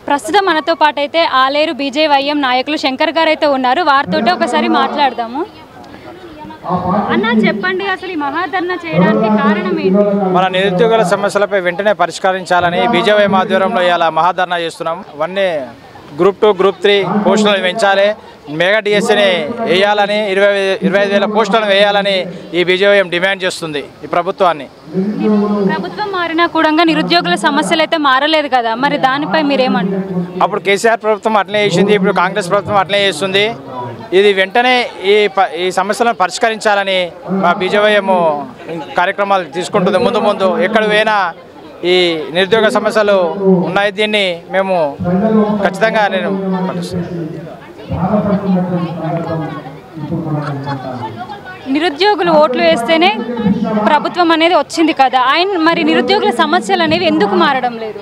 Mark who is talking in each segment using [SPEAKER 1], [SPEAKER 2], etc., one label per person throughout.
[SPEAKER 1] ప్రస్తుతం మనతో పాటు అయితే ఆలేరు బీజేవైఎం నాయకులు శంకర్ గారు అయితే ఉన్నారు. వారితో ఒకసారి మాట్లాడదాము. అన్న చెప్పండి, అసలు ఈ మహాధర్నా చేయడానికి కారణం ఏంటి?
[SPEAKER 2] మన నిరుద్యోగుల సమస్యలపై వెంటనే పరిష్కరించాలని బీజేవైఎం ఆధ్వర్యంలో ఇలా మహాధర్నా చేస్తున్నాం. ఇవన్నీ గ్రూప్ 2, గ్రూప్ 3 పోస్టులను పెంచాలి, మెగా డిఎస్సీని వేయాలని 25,000 పోస్టులను వేయాలని ఈ బీజేవైఎం డిమాండ్ చేస్తుంది ఈ ప్రభుత్వాన్ని.
[SPEAKER 1] ప్రభుత్వం మారినా కూడా నిరుద్యోగుల సమస్యలు అయితే మారలేదు కదా, మరి దానిపై మీరేమంటారు?
[SPEAKER 2] అప్పుడు కేసీఆర్ ప్రభుత్వం అట్లే చేసింది, ఇప్పుడు కాంగ్రెస్ ప్రభుత్వం అట్లే చేస్తుంది. ఇది వెంటనే ఈ సమస్యలను పరిష్కరించాలని మా బీజేవైఎం కార్యక్రమాలు తీసుకుంటుంది. ముందు ఎక్కడ పోయినా ఈ నిరుద్యోగ సమస్యలు ఉన్నాయి, దీన్ని మేము ఖచ్చితంగా నేను
[SPEAKER 1] నిరుద్యోగులు ఓట్లు వేస్తేనే ప్రభుత్వం అనేది వచ్చింది కదా, మరి నిరుద్యోగుల సమస్యలు అనేవి ఎందుకు మారడం లేదు?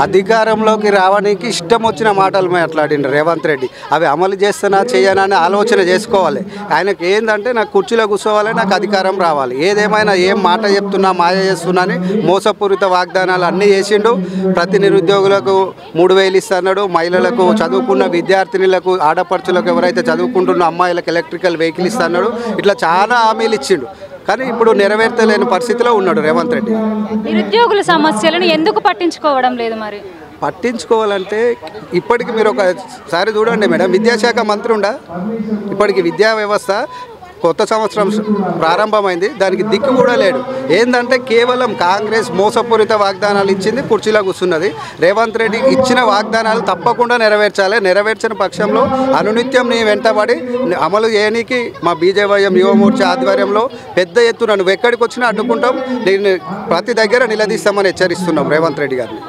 [SPEAKER 3] అధికారంలోకి రావడానికి ఇష్టం వచ్చిన మాటలు మాట్లాడిండు రేవంత్ రెడ్డి. అవి అమలు చేస్తున్నా చేయనా అని ఆలోచన చేసుకోవాలి. ఆయనకి ఏంటంటే నాకు కుర్చీలో కూర్చోవాలి, నాకు అధికారం రావాలి, ఏదేమైనా ఏం మాట చెప్తున్నా మాయ చేస్తున్నా అని మోసపూరిత వాగ్దానాలు అన్నీ చేసిండు. ప్రతి నిరుద్యోగులకు 3,000 ఇస్తున్నాడు, మహిళలకు, చదువుకున్న విద్యార్థినులకు, ఆడపడుచులకు, ఎవరైతే చదువుకుంటున్న అమ్మాయిలకు ఎలక్ట్రికల్ వెహికల్ ఇస్తున్నాడు. ఇట్లా చాలా హామీలు ఇచ్చిండు, కానీ ఇప్పుడు నెరవేర్చలేని పరిస్థితిలో ఉన్నాడు రేవంత్ రెడ్డి.
[SPEAKER 1] నిరుద్యోగుల సమస్యలను ఎందుకు పట్టించుకోవడం లేదు? మరి
[SPEAKER 3] పట్టించుకోవాలంటే ఇప్పటికి మీరు ఒకసారి చూడండి మేడం, విద్యాశాఖ మంత్రి ఉండా, ఇప్పటికి విద్యా వ్యవస్థ కొత్త సంవత్సరం ప్రారంభమైంది, దానికి దిక్కు కూడా లేడు. ఏంటంటే కేవలం కాంగ్రెస్ మోసపూరిత వాగ్దానాలు ఇచ్చింది, కుర్చీలో కూర్చున్నది. రేవంత్ రెడ్డి ఇచ్చిన వాగ్దానాలు తప్పకుండా నెరవేర్చాలి. నెరవేర్చిన పక్షంలో అనునిత్యం నీ వెంటబడి అమలు చేయడానికి మా బీజేవైఎం యువమోర్చా ఆధ్వర్యంలో పెద్ద ఎత్తున నువ్వు ఎక్కడికి వచ్చినా అడ్డుకుంటాం, నేను ప్రతి దగ్గర నిలదీస్తామని హెచ్చరిస్తున్నాం రేవంత్ రెడ్డి గారిని.